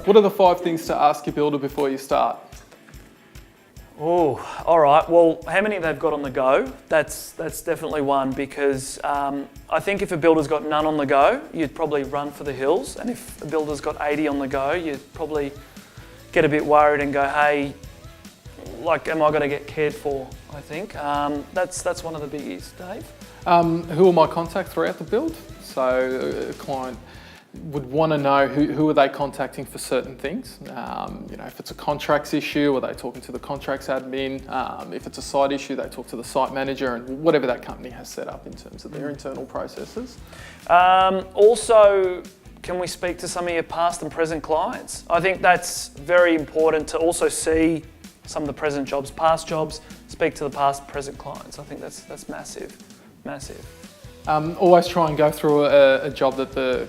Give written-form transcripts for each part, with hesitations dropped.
What are the 5 things to ask your builder before you start? Oh, all right. Well, how many they've got on the go? That's definitely one, because I think if a builder's got none on the go, you'd probably run for the hills. And if a builder's got 80 on the go, you'd probably get a bit worried and go, hey, like, am I going to get cared for? I think that's one of the biggies, Dave. Who are my contacts throughout the build? So a client would want to know who are they contacting for certain things. If it's a contracts issue, are they talking to the contracts admin? If it's a site issue, they talk to the site manager, and whatever that company has set up in terms of their internal processes. Also, can we speak to some of your past and present clients? I think that's very important to also see some of the present jobs, past jobs, speak to the past, present clients. I think that's massive, massive. Always try and go through a job that the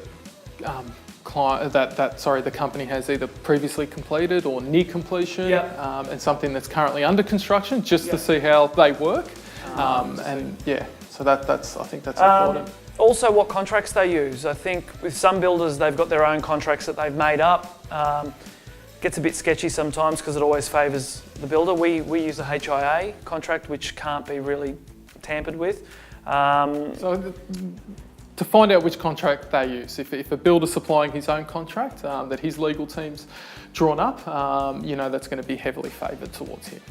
the company has either previously completed or near completion, and something that's currently under construction, just to see how they work. I think that's important. Also, what contracts they use. I think with some builders, they've got their own contracts that they've made up. Gets a bit sketchy sometimes because it always favours the builder. We use a HIA contract, which can't be really tampered with. To find out which contract they use, if a builder's supplying his own contract that his legal team's drawn up, that's going to be heavily favoured towards him.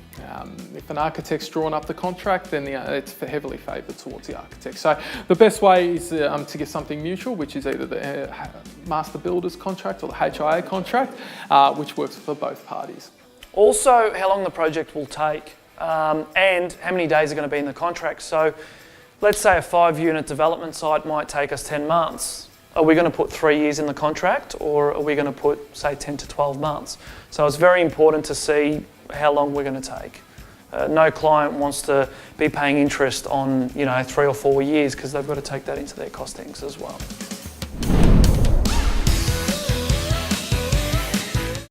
If an architect's drawn up the contract, then it's heavily favoured towards the architect. So the best way is to get something mutual, which is either the master builder's contract or the HIA contract, which works for both parties. Also, how long the project will take and how many days are going to be in the contract. So let's say a 5-unit development site might take us 10 months. Are we going to put 3 years in the contract, or are we going to put, say, 10 to 12 months? So it's very important to see how long we're going to take. No client wants to be paying interest on, 3 or 4 years, because they've got to take that into their costings as well.